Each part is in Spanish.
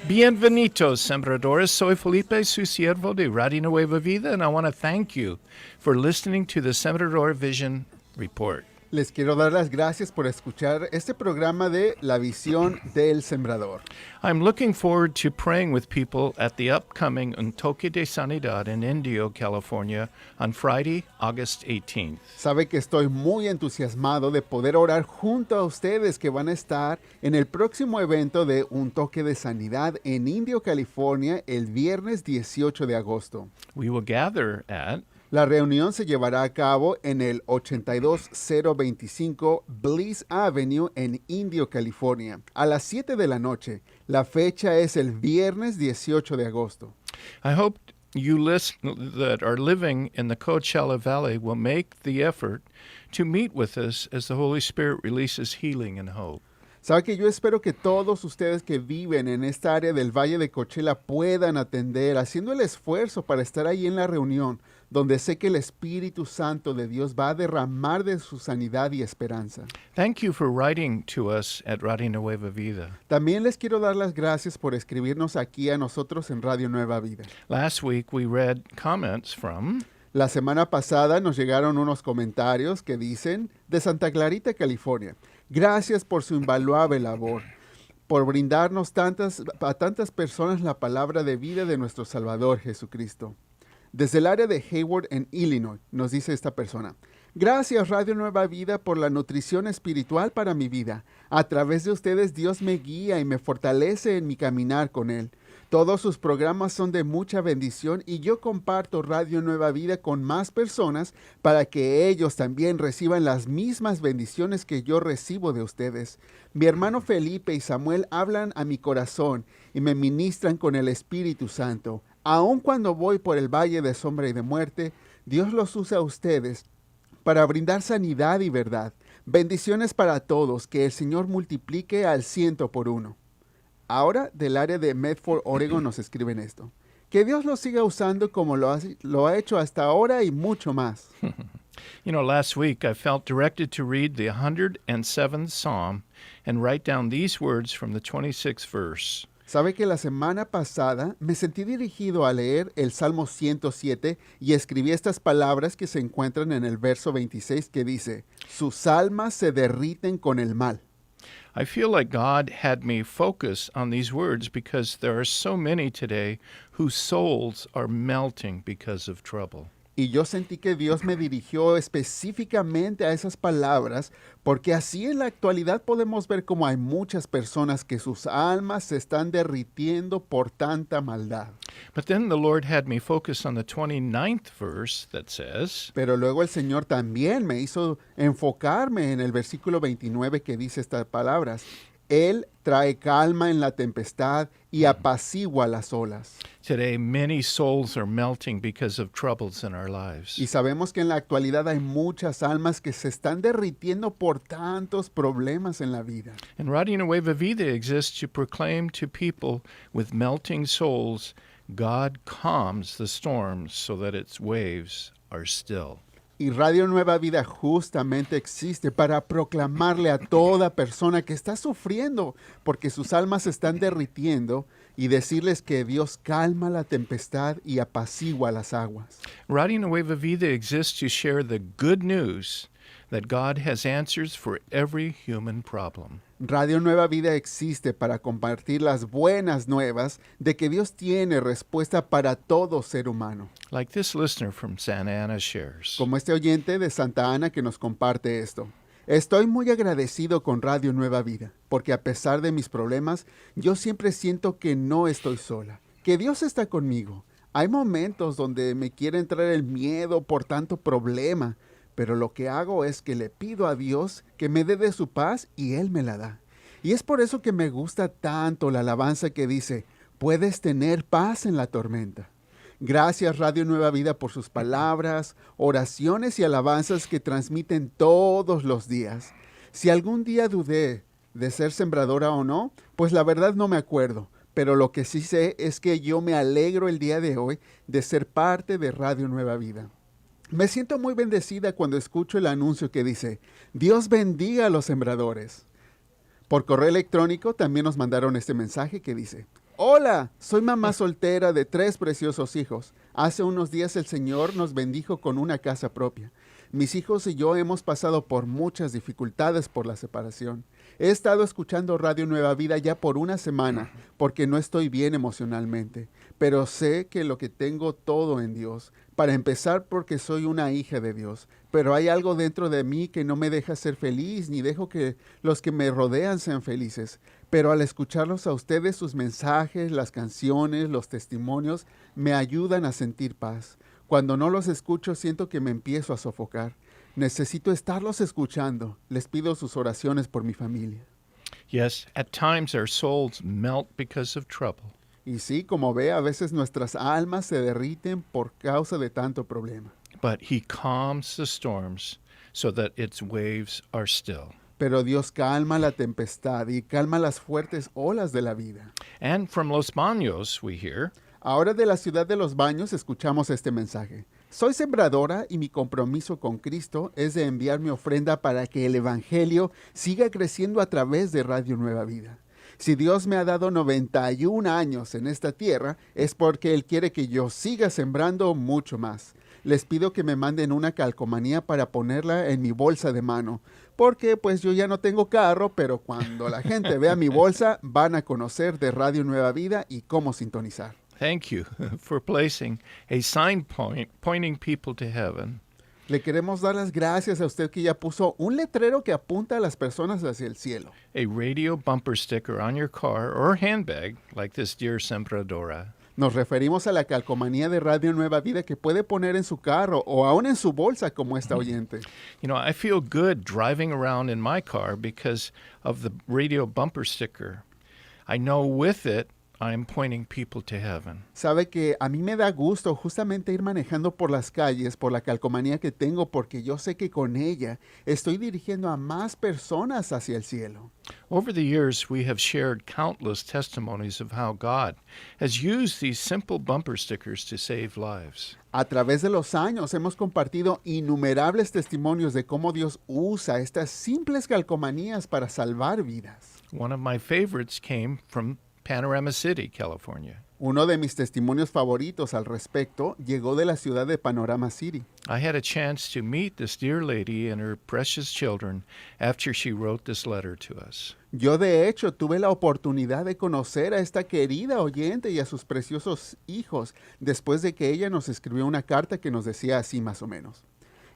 Bienvenidos, sembradores. Soy Felipe, su siervo de Radio Nueva Vida, and I want to thank you for listening to the Sembrador Vision Report. Les quiero dar las gracias por escuchar este programa de La Visión del Sembrador. I'm looking forward to praying with people at the upcoming Un Toque de Sanidad in Indio, California, on Friday, August 18th. Sabe que estoy muy entusiasmado de poder orar junto a ustedes que van a estar en el próximo evento de Un Toque de Sanidad en Indio, California, el viernes 18 de agosto. We will gather at La reunión se llevará a cabo en el 82025 Bliss Avenue en Indio, California, a las 7 de la noche. La fecha es el viernes 18 de agosto. I hope you that are living in the Coachella Valley will make the effort to meet with us as the Holy Spirit releases healing and hope. Sabe que yo espero que todos ustedes que viven en esta área del Valle de Coachella puedan atender, haciendo el esfuerzo para estar ahí en la reunión, donde sé que el Espíritu Santo de Dios va a derramar de su sanidad y esperanza. Thank you for writing to us at Radio Nueva Vida. También les quiero dar las gracias por escribirnos aquí a nosotros en Radio Nueva Vida. Last week we read comments from La semana pasada nos llegaron unos comentarios que dicen, de Santa Clarita, California, gracias por su invaluable labor, por brindarnos a tantas personas la palabra de vida de nuestro Salvador Jesucristo. Desde el área de Hayward, en Illinois, nos dice esta persona, gracias Radio Nueva Vida por la nutrición espiritual para mi vida. A través de ustedes Dios me guía y me fortalece en mi caminar con Él. Todos sus programas son de mucha bendición y yo comparto Radio Nueva Vida con más personas para que ellos también reciban las mismas bendiciones que yo recibo de ustedes. Mi hermano Felipe y Samuel hablan a mi corazón y me ministran con el Espíritu Santo. Aun cuando voy por el valle de sombra y de muerte, Dios los usa a ustedes para brindar sanidad y verdad. Bendiciones para todos, que el Señor multiplique al 100%. Ahora, del área de Medford, Oregon, nos escriben esto. Que Dios los siga usando como lo ha hecho hasta ahora y mucho más. You know, last week I felt directed to read the 107th Psalm and write down these words from the 26th verse. Sabe que la semana pasada me sentí dirigido a leer el Salmo 107 y escribí estas palabras que se encuentran en el verso 26 que dice, sus almas se derriten con el mal. I feel like God had me focus on these words because there are so many today whose souls are melting because of trouble. Y yo sentí que Dios me dirigió específicamente a esas palabras, porque así en la actualidad podemos ver cómo hay muchas personas que sus almas se están derritiendo por tanta maldad. But then the Lord had me focus on the 29th verse that says, Pero luego el Señor también me hizo enfocarme en el versículo 29 que dice estas palabras. Él trae calma en la tempestad y apacigua las olas. Today, many souls are melting because of troubles in our lives. Y sabemos que en la actualidad hay muchas almas que se están derritiendo por tantos problemas en la vida. And Radio Nueva Vida exists to proclaim to people with melting souls, God calms the storms so that its waves are still. Y Radio Nueva Vida justamente existe para proclamarle a toda persona que está sufriendo porque sus almas se están derritiendo y decirles que Dios calma la tempestad y apacigua las aguas. Radio Nueva Vida exists to share the good news that God has answers for every human problem. Radio Nueva Vida existe para compartir las buenas nuevas de que Dios tiene respuesta para todo ser humano. Like this listener from Santa Ana shares. Como este oyente de Santa Ana que nos comparte esto. Estoy muy agradecido con Radio Nueva Vida, porque a pesar de mis problemas, yo siempre siento que no estoy sola, que Dios está conmigo. Hay momentos donde me quiere entrar el miedo por tanto problema, pero lo que hago es que le pido a Dios que me dé de su paz y Él me la da. Y es por eso que me gusta tanto la alabanza que dice, puedes tener paz en la tormenta. Gracias Radio Nueva Vida por sus palabras, oraciones y alabanzas que transmiten todos los días. Si algún día dudé de ser sembradora o no, pues la verdad no me acuerdo. Pero lo que sí sé es que yo me alegro el día de hoy de ser parte de Radio Nueva Vida. Me siento muy bendecida cuando escucho el anuncio que dice, Dios bendiga a los sembradores. Por correo electrónico también nos mandaron este mensaje que dice, hola, soy mamá soltera de 3 preciosos hijos. Hace unos días el Señor nos bendijo con una casa propia. Mis hijos y yo hemos pasado por muchas dificultades por la separación. He estado escuchando Radio Nueva Vida ya por una semana porque no estoy bien emocionalmente, pero sé que lo que tengo todo en Dios. Para empezar, porque soy una hija de Dios, pero hay algo dentro de mí que no me deja ser feliz, ni dejo que los que me rodean sean felices. Pero al escucharlos a ustedes, sus mensajes, las canciones, los testimonios, me ayudan a sentir paz. Cuando no los escucho, siento que me empiezo a sofocar. Necesito estarlos escuchando. Les pido sus oraciones por mi familia. Yes, at times our souls melt because of trouble. Y sí, como ve, a veces nuestras almas se derriten por causa de tanto problema. But he calms the storms so that its waves are still. Pero Dios calma la tempestad y calma las fuertes olas de la vida. And from Los Baños, we hear, Ahora de la ciudad de los Baños escuchamos este mensaje. Soy sembradora y mi compromiso con Cristo es de enviar mi ofrenda para que el Evangelio siga creciendo a través de Radio Nueva Vida. Si Dios me ha dado 91 años en esta tierra, es porque Él quiere que yo siga sembrando mucho más. Les pido que me manden una calcomanía para ponerla en mi bolsa de mano, porque pues yo ya no tengo carro, pero cuando la gente vea mi bolsa van a conocer de Radio Nueva Vida y cómo sintonizar. thank you for placing a sign pointing people to heaven. Le queremos dar las gracias a usted que ya puso un letrero que apunta a las personas hacia el cielo. A radio bumper sticker on your car or handbag, like this dear Sembradora. Nos referimos a la calcomanía de Radio Nueva Vida que puede poner en su carro o aún en su bolsa como esta oyente. You know, I feel good driving around in my car because of the radio bumper sticker. I know with it, I'm pointing people to heaven. Sabe que a mí me da gusto justamente ir manejando por las calles por la calcomanía que tengo porque yo sé que con ella estoy dirigiendo a más personas hacia el cielo. Over the years, we have shared countless testimonies of how God has used these simple bumper stickers to save lives. A través de los años hemos compartido innumerables testimonios de cómo Dios usa estas simples calcomanías para salvar vidas. One of my favorites came from Panorama City, California. Uno de mis testimonios favoritos al respecto llegó de la ciudad de Panorama City. I had a chance to meet this dear lady and her precious children after she wrote this letter to us. Yo de hecho tuve la oportunidad de conocer a esta querida oyente y a sus preciosos hijos después de que ella nos escribió una carta que nos decía así más o menos.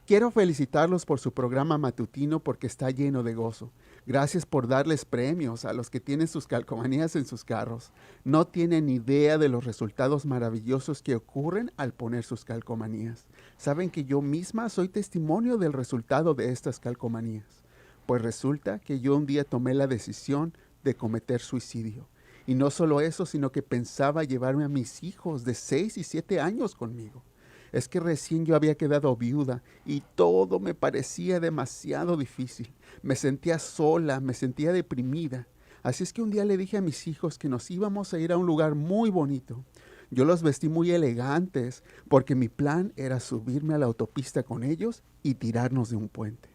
Quiero felicitarlos por su programa matutino porque está lleno de gozo. Gracias por darles premios a los que tienen sus calcomanías en sus carros. No tienen idea de los resultados maravillosos que ocurren al poner sus calcomanías. Saben que yo misma soy testimonio del resultado de estas calcomanías. Pues resulta que yo un día tomé la decisión de cometer suicidio. Y no solo eso, sino que pensaba llevarme a mis hijos de 6 y 7 años conmigo. Es que recién yo había quedado viuda y todo me parecía demasiado difícil. Me sentía sola, me sentía deprimida. Así es que un día le dije a mis hijos que nos íbamos a ir a un lugar muy bonito. Yo los vestí muy elegantes porque mi plan era subirme a la autopista con ellos y tirarnos de un puente.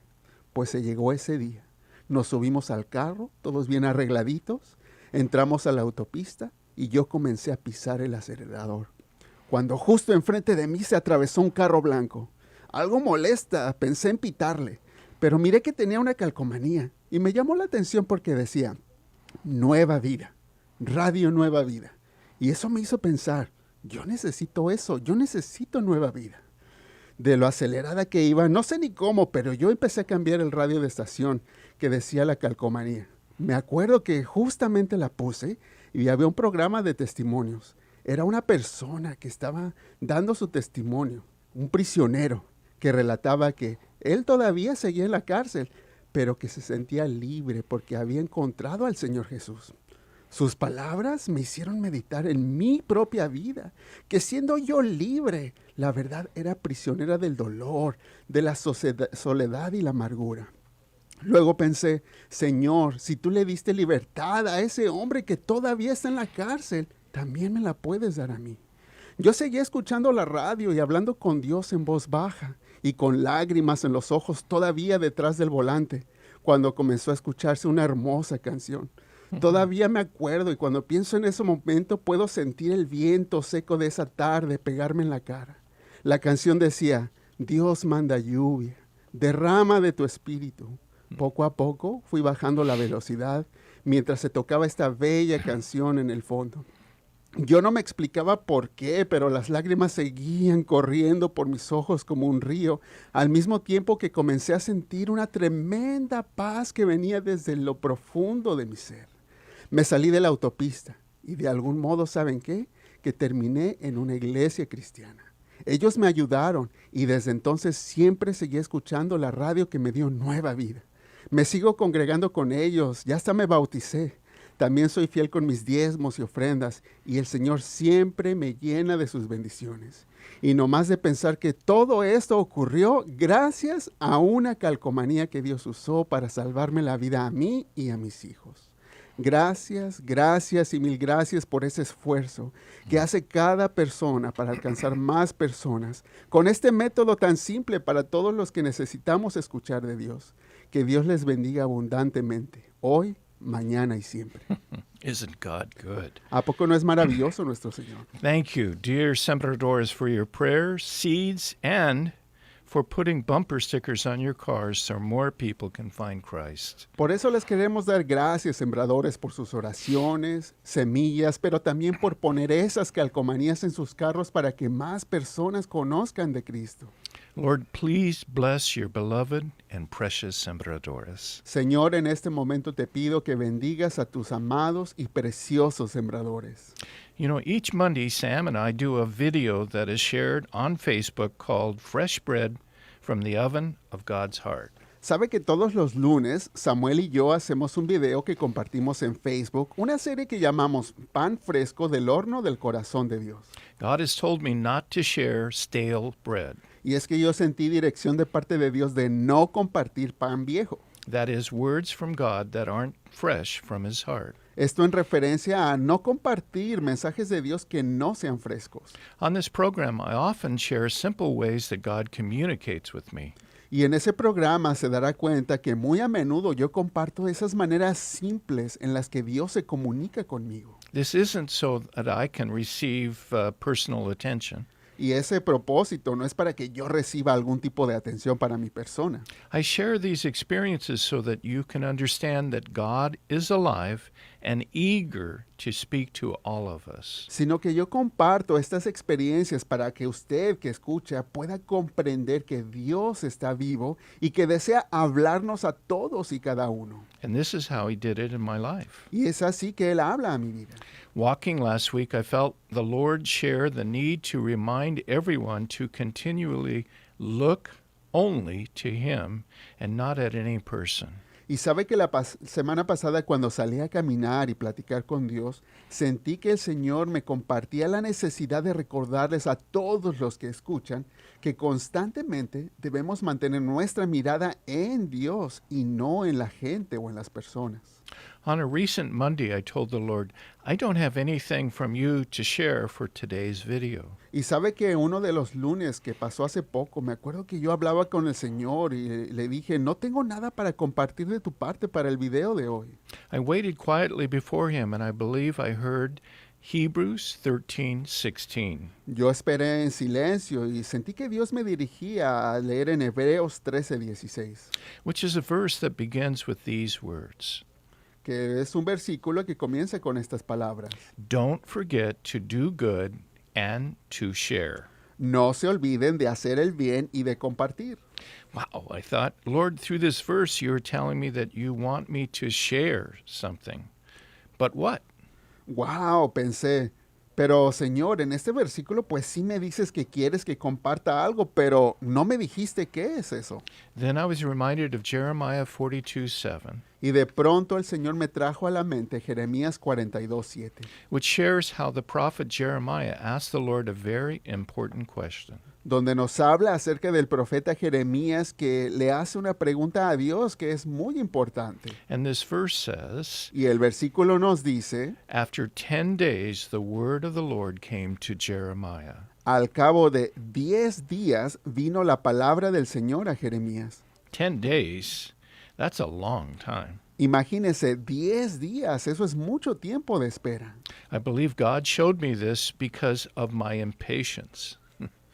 Pues se llegó ese día. Nos subimos al carro, todos bien arregladitos, entramos a la autopista y yo comencé a pisar el acelerador. Cuando justo enfrente de mí se atravesó un carro blanco. Algo molesta, pensé en pitarle, pero miré que tenía una calcomanía y me llamó la atención porque decía, Nueva Vida, Radio Nueva Vida. Y eso me hizo pensar, yo necesito eso, yo necesito nueva vida. De lo acelerada que iba, no sé ni cómo, pero yo empecé a cambiar el radio de estación que decía la calcomanía. Me acuerdo que justamente la puse y había un programa de testimonios. Era una persona que estaba dando su testimonio, un prisionero que relataba que él todavía seguía en la cárcel, pero que se sentía libre porque había encontrado al Señor Jesús. Sus palabras me hicieron meditar en mi propia vida, que siendo yo libre, la verdad era prisionera del dolor, de la soledad y la amargura. Luego pensé, Señor, si tú le diste libertad a ese hombre que todavía está en la cárcel, también me la puedes dar a mí. Yo seguía escuchando la radio y hablando con Dios en voz baja, y con lágrimas en los ojos todavía detrás del volante, cuando comenzó a escucharse una hermosa canción. Todavía me acuerdo y cuando pienso en ese momento puedo sentir el viento seco de esa tarde pegarme en la cara. La canción decía, Dios manda lluvia, derrama de tu espíritu. Poco a poco fui bajando la velocidad mientras se tocaba esta bella canción en el fondo. Yo no me explicaba por qué, pero las lágrimas seguían corriendo por mis ojos como un río, al mismo tiempo que comencé a sentir una tremenda paz que venía desde lo profundo de mi ser. Me salí de la autopista y de algún modo, ¿saben qué? Que terminé en una iglesia cristiana. Ellos me ayudaron y desde entonces siempre seguí escuchando la radio que me dio nueva vida. Me sigo congregando con ellos, ya hasta me bauticé. También soy fiel con mis diezmos y ofrendas y el Señor siempre me llena de sus bendiciones. Y no más de pensar que todo esto ocurrió gracias a una calcomanía que Dios usó para salvarme la vida a mí y a mis hijos. Gracias, gracias y mil gracias por ese esfuerzo que hace cada persona para alcanzar más personas con este método tan simple para todos los que necesitamos escuchar de Dios. Que Dios les bendiga abundantemente, hoy, mañana y siempre. Isn't God good? ¿A poco no es maravilloso nuestro Señor? Thank you, dear Sembradores, for your prayers, seeds, and for putting bumper stickers on your cars so more people can find Christ. Por eso les queremos dar gracias, sembradores, por sus oraciones, semillas, pero también por poner esas calcomanías en sus carros para que más personas conozcan de Cristo. Lord, please bless your beloved and precious Sembradores. Señor, en este momento te pido que bendigas a tus amados y preciosos sembradores. You know, each Monday, Sam and I do a video that is shared on Facebook called Fresh Bread from the Oven of God's Heart. Sabe que todos los lunes Samuel y yo hacemos un video que compartimos en Facebook, una serie que llamamos Pan Fresco del Horno del Corazón de Dios. God has told me not to share stale bread. Y es que yo sentí dirección de parte de Dios de no compartir pan viejo. That is, words from God that aren't fresh from his heart. Esto en referencia a no compartir mensajes de Dios que no sean frescos. On this program, I often share simple ways that God communicates with me. Y en ese programa se dará cuenta que muy a menudo yo comparto esas maneras simples en las que Dios se comunica conmigo. This isn't so that I can receive personal attention. Y ese propósito no es para que yo reciba algún tipo de atención para mi persona. I share these experiences so that you can understand that God is alive and eager to speak to all of us. Sino que yo comparto estas experiencias para que usted que escucha pueda comprender que Dios está vivo y que desea hablarnos a todos y cada uno. And this is how he did it in my life. Y es así que Él habla a mi vida. Walking last week, I felt the Lord share the need to remind everyone to continually look only to him and not at any person. Y sabe que la semana pasada cuando salí a caminar y platicar con Dios, sentí que el Señor me compartía la necesidad de recordarles a todos los que escuchan que constantemente debemos mantener nuestra mirada en Dios y no en la gente o en las personas. On a recent Monday, I told the Lord, I don't have anything from you to share for today's video. Y sabe que uno de los lunes que pasó hace poco, me acuerdo que yo hablaba con el Señor y le dije, no tengo nada para compartir de tu parte para el video de hoy. I waited quietly before him, and I believe I heard Hebrews 13:16. Yo esperé en silencio y sentí que Dios me dirigía a leer en Hebreos 13:16, Which is a verse that begins with these words. que es un versículo que comienza con estas palabras. Don't forget to do good and to share. No se olviden de hacer el bien y de compartir. Wow, I thought, Lord, through this verse, you're telling me that you want me to share something. But what? Wow, pensé. Pero Señor, en este versículo pues sí me dices que quieres que comparta algo, pero no me dijiste qué es eso. Then I was reminded of Jeremiah 42:7, Y de pronto el Señor me trajo a la mente Jeremías 42:7, which shares how the prophet Jeremiah asked the Lord a very important question. donde nos habla acerca del profeta Jeremías que le hace una pregunta a Dios que es muy importante. And this verse says, Y el versículo nos dice, after 10 days, the word of the Lord came to Jeremiah. Al cabo de 10 días vino la palabra del Señor a Jeremías. 10 days, that's a long time. Imagínese, 10 días, eso es mucho tiempo de espera. I believe God showed me this because of my impatience.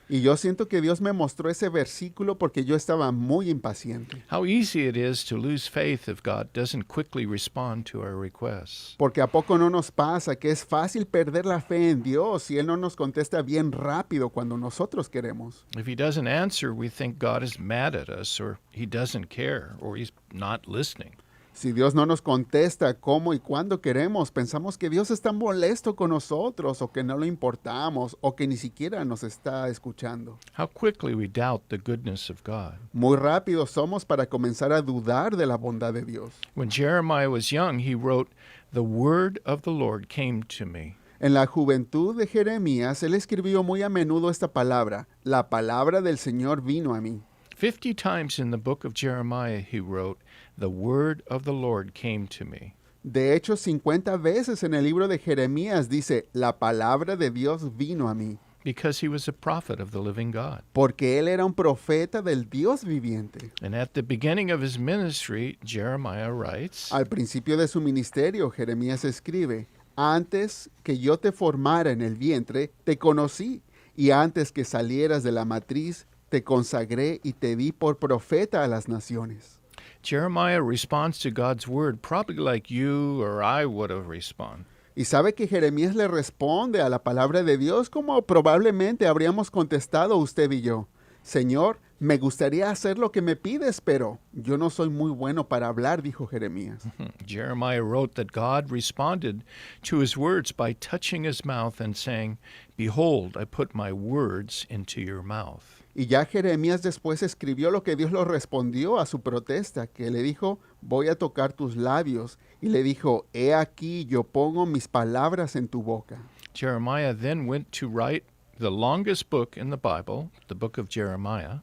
Y yo siento que Dios me mostró ese versículo porque yo estaba muy impaciente. How easy it is to lose faith if God doesn't quickly respond to our requests. Porque a poco no nos pasa que es fácil perder la fe en Dios si Él no nos contesta bien rápido cuando nosotros queremos. If He doesn't answer, we think God is mad at us, or He doesn't care, or He's not listening. Si Dios no nos contesta cómo y cuándo queremos, pensamos que Dios está molesto con nosotros o que no le importamos o que ni siquiera nos está escuchando. How quickly we doubt the goodness of God. Muy rápido somos para comenzar a dudar de la bondad de Dios. When Jeremiah was young, he wrote, "The word of the Lord came to me." En la juventud de Jeremías, él escribió muy a menudo esta palabra: la palabra del Señor vino a mí. 50 times in the book of Jeremiah, he wrote, "The word of the Lord came to me." De hecho, 50 veces en el libro de Jeremías dice: la palabra de Dios vino a mí. Because he was a prophet of the living God. Porque él era un profeta del Dios viviente. And at the beginning of his ministry, Jeremiah writes, Al principio de su ministerio, Jeremías escribe: antes que yo te formara en el vientre, te conocí, y antes que salieras de la matriz, te consagré y te di por profeta a las naciones. Jeremiah responds to God's word probably like you or I would have responded. Y sabe que Jeremías le responde a la palabra de Dios como probablemente habríamos contestado usted y yo: Señor, me gustaría hacer lo que me pides, pero yo no soy muy bueno para hablar, dijo Jeremías. Jeremiah wrote that God responded to his words by touching his mouth and saying, "Behold, I put my words into your mouth." Y ya Jeremías después escribió lo que Dios lo respondió a su protesta, que le dijo: voy a tocar tus labios. Y le dijo: he aquí, yo pongo mis palabras en tu boca. Jeremiah then went to write the longest book in the Bible, the book of Jeremiah.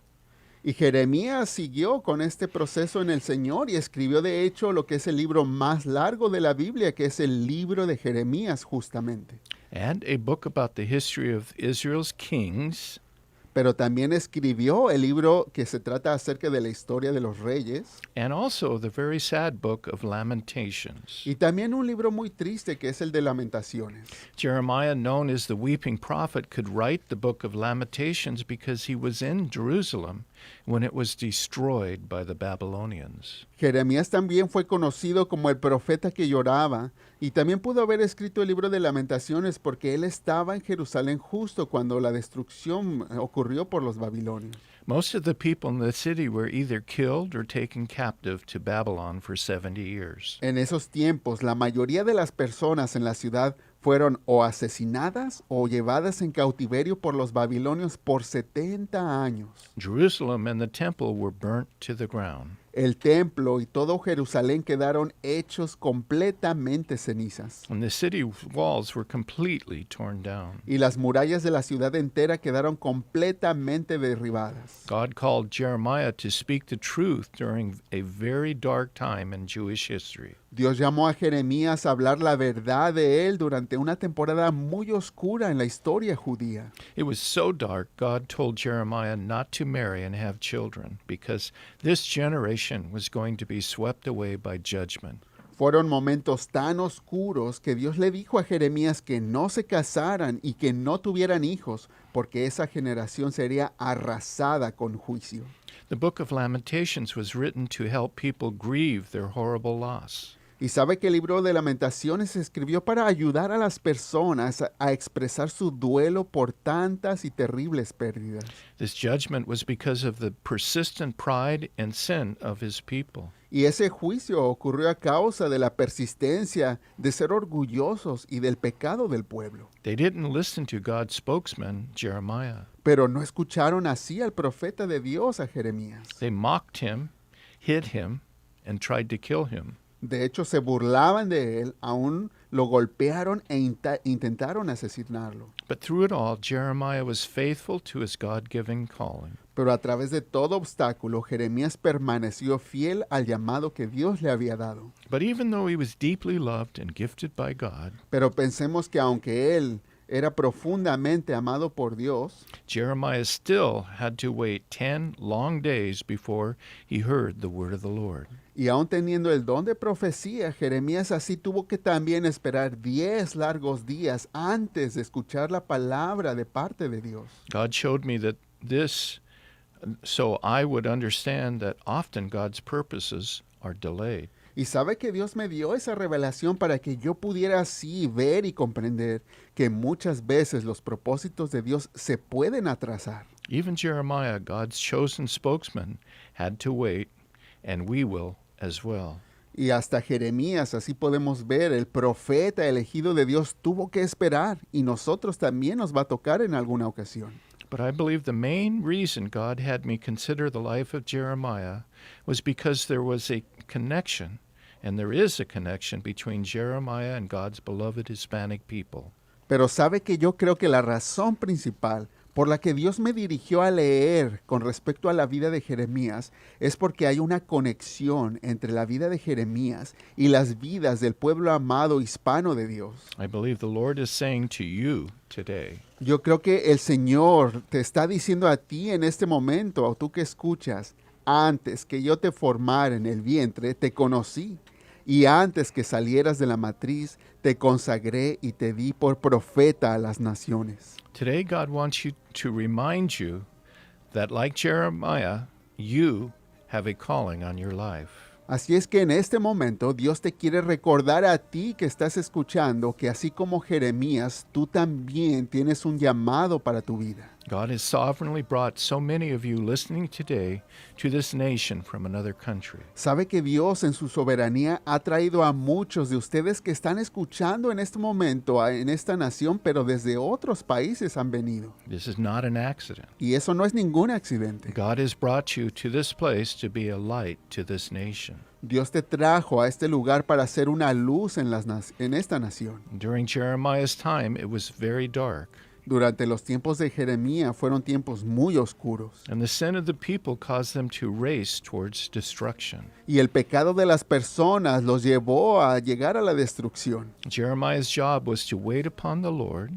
Y Jeremías siguió con este proceso en el Señor y escribió de hecho lo que es el libro más largo de la Biblia, que es el libro de Jeremías justamente. And a book about the history of Israel's kings. Pero también escribió el libro que se trata acerca de la historia de los reyes. And also the very sad book of Lamentations. Y también un libro muy triste que es el de Lamentaciones. Jeremiah, known as the weeping prophet, could write the book of Lamentations because he was in Jerusalem when it was destroyed by the Babylonians. Jeremías también fue conocido como el profeta que lloraba, y también pudo haber escrito el libro de Lamentaciones porque él estaba en Jerusalén justo cuando la destrucción ocurrió por los babilonios. Most of the people in the city were either killed or taken captive to Babylon for 70 years. En esos tiempos, la mayoría de las personas en la ciudad fueron o asesinadas o llevadas en cautiverio por los babilonios por 70 años. Jerusalem and the temple were burnt to the ground. El templo y todo Jerusalén quedaron hechos completamente cenizas. And the city walls were completely torn down. Y las murallas de la ciudad entera quedaron completamente derribadas. God called Jeremiah to speak the truth during a very dark time in Jewish history. Dios llamó a Jeremías a hablar la verdad de él durante una temporada muy oscura en la historia judía. It was so dark, God told Jeremiah not to marry and have children because this generation was going to be swept away by judgment. Fueron momentos tan oscuros que Dios le dijo a Jeremías que no se casaran y que no tuvieran hijos, porque esa generación sería arrasada con juicio. The book of Lamentations was written to help people grieve their horrible loss. Y sabe que el libro de Lamentaciones se escribió para ayudar a las personas a expresar su duelo por tantas y terribles pérdidas. This judgment was because of the persistent pride and sin of his people. Y ese juicio ocurrió a causa de la persistencia de ser orgullosos y del pecado del pueblo. They didn't listen to God's spokesman, Jeremiah. Pero no escucharon así al profeta de Dios, a Jeremías. They mocked him, hit him, and tried to kill him. De hecho, se burlaban de él, aún lo golpearon e intentaron asesinarlo. But through it all, Jeremiah was faithful to his God-given calling. Pero a través de todo obstáculo, Jeremías permaneció fiel al llamado que Dios le había dado. But even though he was deeply loved and gifted by God, Pero pensemos que aunque él era profundamente amado por Dios, Jeremiah still had to wait 10 long days before he heard the word of the Lord. y aun teniendo el don de profecía, Jeremías así tuvo que también esperar 10 largos días antes de escuchar la palabra de parte de Dios. God showed me that this so I would understand that often God's purposes are delayed. Y sabe que Dios me dio esa revelación para que yo pudiera así ver y comprender que muchas veces los propósitos de Dios se pueden atrasar. Even Jeremiah, God's chosen spokesman, had to wait, and we will as well. Y hasta Jeremías, así podemos ver, el profeta elegido de Dios tuvo que esperar y nosotros también nos va a tocar en alguna ocasión. But I believe the main reason God had me consider the life of Jeremiah was because there was a connection, and there is a connection between Jeremiah and God's beloved Hispanic people. Pero sabe que yo creo que la razón principal por la que Dios me dirigió a leer con respecto a la vida de Jeremías es porque hay una conexión entre la vida de Jeremías y las vidas del pueblo amado hispano de Dios. I believe the Lord is saying to you today, Yo creo que el Señor te está diciendo a ti en este momento, o tú que escuchas, antes que yo te formara en el vientre, te conocí. Y antes que salieras de la matriz, te consagré y te di por profeta a las naciones. today God wants you to remind you that like Jeremiah, you have a calling on your life. Así es que en este momento Dios te quiere recordar a ti que estás escuchando que así como Jeremías, tú también tienes un llamado para tu vida. God has sovereignly brought so many of you listening today to this nation from another country. Sabe que Dios en su soberanía ha traído a muchos de ustedes que están escuchando en este momento en esta nación, pero desde otros países han venido. This is not an accident. Y eso no es ningún accidente. God has brought you to this place to be a light to this nation. Dios te trajo a este lugar para ser una luz en esta nación. During Jeremiah's time, it was very dark, Durante los tiempos de Jeremías fueron tiempos muy oscuros. and the sin of the people caused them to race towards destruction. Y el pecado de las personas los llevó a llegar a la destrucción. Jeremiah's job was to wait upon the Lord,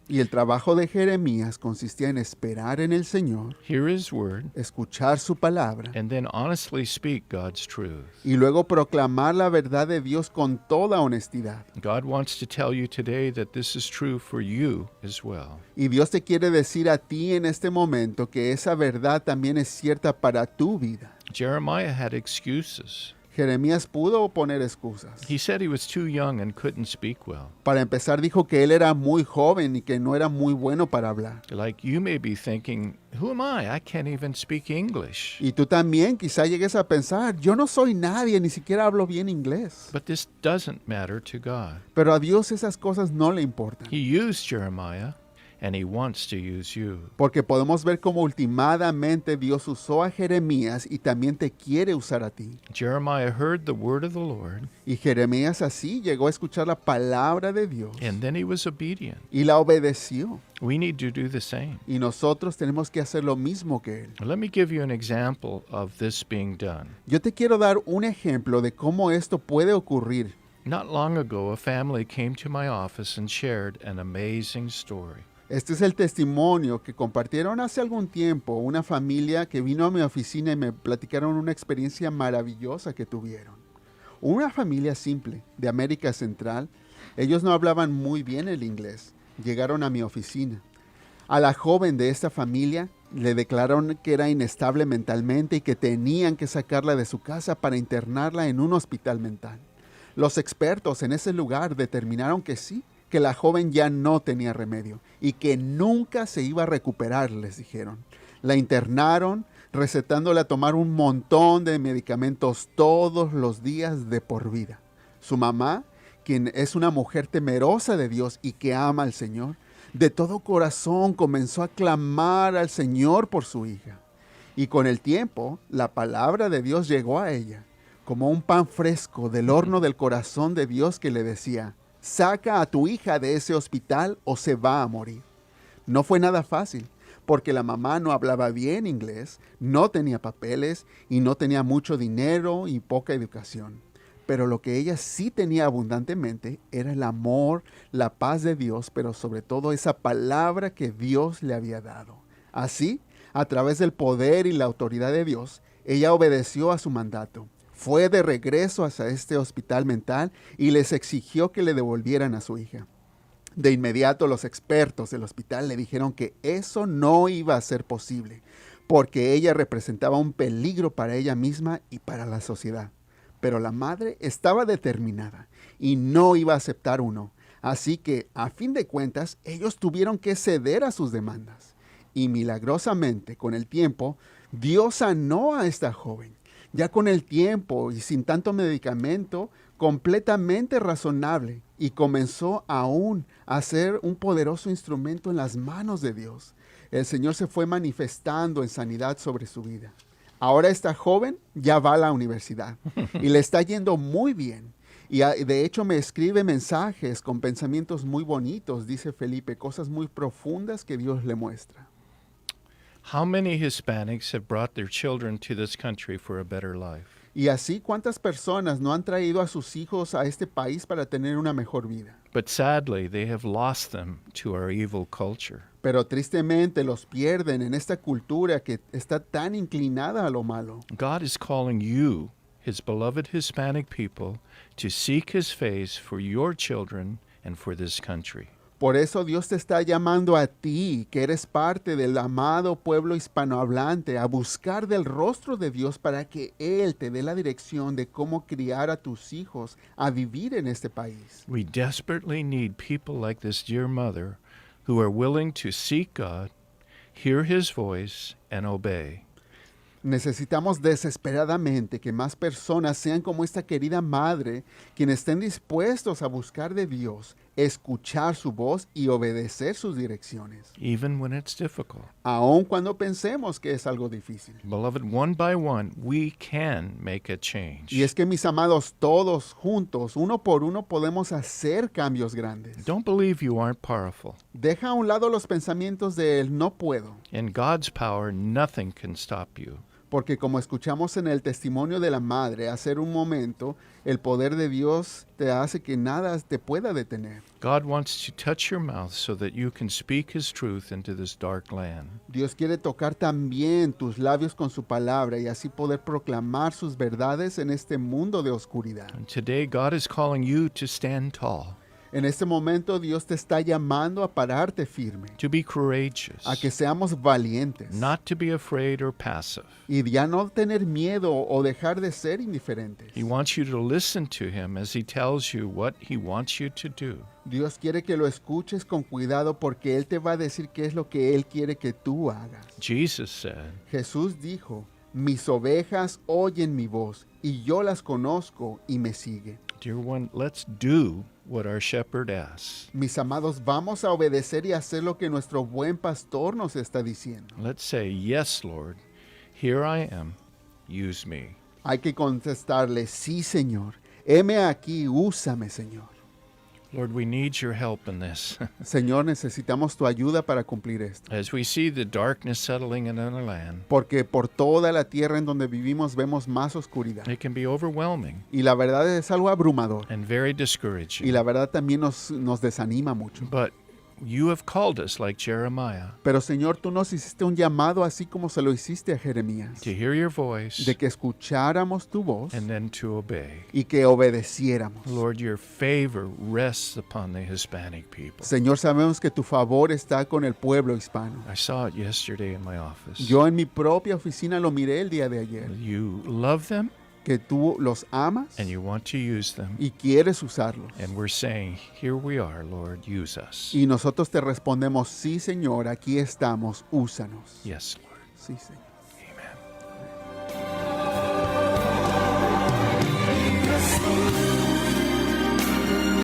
Y el trabajo de Jeremías consistía en esperar en el Señor, hear His word, escuchar su palabra and then honestly speak God's truth. y luego proclamar la verdad de Dios con toda honestidad. God wants to tell you today that this is true for you as well. Y Dios te quiere decir a ti en este momento que esa verdad también es cierta para tu vida. Jeremiah had excuses. Jeremías pudo poner excusas. He said he was too young and couldn't speak well. Para empezar, dijo que él era muy joven y que no era muy bueno para hablar. Like you may be thinking, who am I? I can't even speak English. Y tú también quizá llegues a pensar, yo no soy nadie, ni siquiera hablo bien inglés. But this doesn't matter to God. Pero a Dios esas cosas no le importan. He used Jeremiah, and He wants to use you. Porque podemos ver cómo últimamente Dios usó a Jeremías y también te quiere usar a ti. Jeremiah heard the word of the Lord, Y Jeremías así llegó a escuchar la palabra de Dios and then he was obedient. y la obedeció. We need to do the same. Y nosotros tenemos que hacer lo mismo que él. Let me give you an example of this being done. Yo te quiero dar un ejemplo de cómo esto puede ocurrir. Not long ago, a family came to my office and shared an amazing story. Este es el testimonio que compartieron hace algún tiempo una familia que vino a mi oficina y me platicaron una experiencia maravillosa que tuvieron. Una familia simple de América Central. Ellos no hablaban muy bien el inglés. Llegaron a mi oficina. A la joven de esta familia le declararon que era inestable mentalmente y que tenían que sacarla de su casa para internarla en un hospital mental. Los expertos en ese lugar determinaron que sí, que la joven ya no tenía remedio y que nunca se iba a recuperar, les dijeron. La internaron, recetándole a tomar un montón de medicamentos todos los días de por vida. Su mamá, quien es una mujer temerosa de Dios y que ama al Señor, de todo corazón comenzó a clamar al Señor por su hija. Y con el tiempo, la palabra de Dios llegó a ella, como un pan fresco del horno del corazón de Dios que le decía: saca a tu hija de ese hospital o se va a morir. No fue nada fácil, porque la mamá no hablaba bien inglés, no tenía papeles y no tenía mucho dinero y poca educación. pero lo que ella sí tenía abundantemente era el amor, la paz de Dios, pero sobre todo esa palabra que Dios le había dado. Así, a través del poder y la autoridad de Dios, ella obedeció a su mandato. Fue de regreso hacia este hospital mental y les exigió que le devolvieran a su hija. De inmediato los expertos del hospital le dijeron que eso no iba a ser posible, porque ella representaba un peligro para ella misma y para la sociedad. Pero la madre estaba determinada y no iba a aceptar uno. Así que, a fin de cuentas, ellos tuvieron que ceder a sus demandas. Y milagrosamente, con el tiempo, Dios sanó a esta joven. Ya con el tiempo y sin tanto medicamento, completamente razonable, y comenzó aún a ser un poderoso instrumento en las manos de Dios. El Señor se fue manifestando en sanidad sobre su vida. Ahora esta joven ya va a la universidad y le está yendo muy bien. Y de hecho me escribe mensajes con pensamientos muy bonitos, dice Felipe, cosas muy profundas que Dios le muestra. How many Hispanics have brought their children to this country for a better life? Y así, ¿cuántas personas no han traído a sus hijos a este país para tener una mejor vida? But sadly, they have lost them to our evil culture. Pero tristemente los pierden en esta cultura que está tan inclinada a lo malo. God is calling you, His beloved Hispanic people, to seek His face for your children and for this country. Por eso Dios te está llamando a ti, que eres parte del amado pueblo hispanohablante, a buscar del rostro de Dios para que Él te dé la dirección de cómo criar a tus hijos a vivir en este país. We desperately need people like this dear mother who are willing to seek God, hear His voice, and obey. Necesitamos desesperadamente que más personas sean como esta querida madre, quienes estén dispuestos a buscar de Dios, escuchar su voz y obedecer sus direcciones, Even when it's difficult. aun cuando pensemos que es algo difícil. Beloved, one by one, we can make a change. Y es que, mis amados, todos juntos, uno por uno, podemos hacer cambios grandes. Don't believe you aren't powerful. Deja a un lado los pensamientos de él, no puedo. In God's power, nothing can stop you. Porque como escuchamos en el testimonio de la madre hace un momento, el poder de Dios te hace que nada te pueda detener. God wants to touch your mouth so that you can speak His truth into this dark land. Dios quiere tocar también tus labios con su palabra y así poder proclamar sus verdades en este mundo de oscuridad. And today, God is calling you to stand tall, En este momento Dios te está llamando a pararte firme, to be courageous, a que seamos valientes not to be afraid or passive. y ya no tener miedo o dejar de ser indiferentes. He wants you to listen to Him as He tells you what He wants you to do. Dios quiere que lo escuches con cuidado porque Él te va a decir qué es lo que Él quiere que tú hagas. Jesus said, Jesús dijo, mis ovejas oyen mi voz y yo las conozco y me siguen. Dear one, let's do what our shepherd asks. Mis amados, vamos a obedecer y hacer lo que nuestro buen pastor nos está diciendo. Let's say, yes, Lord, here I am, use me. Hay que contestarle, sí, Señor, heme aquí, úsame, Señor. Lord, we need your help in this. Señor, necesitamos tu ayuda para cumplir esto. As we see the darkness settling in our land, Porque por toda la tierra en donde vivimos vemos más oscuridad. it can be overwhelming Y la verdad es algo abrumador. and very Y discouraging. la verdad también nos desanima mucho. But you have called us, like Jeremiah, Pero Señor, tú nos hiciste un llamado así como se lo hiciste a Jeremías. to hear your voice De que escucháramos tu voz and then to obey. y que obedeciéramos. Lord, your favor rests upon the Hispanic people. Señor, sabemos que tu favor está con el pueblo hispano. I saw it yesterday in my office. Yo en mi propia oficina lo miré el día de ayer. You love them Que tú los amas and you want to use them. y quieres usarlos. And we're saying, here we are, Lord, use us. Y nosotros te respondemos, sí, Señor, aquí estamos, úsanos. Yes, Lord. Sí, Señor.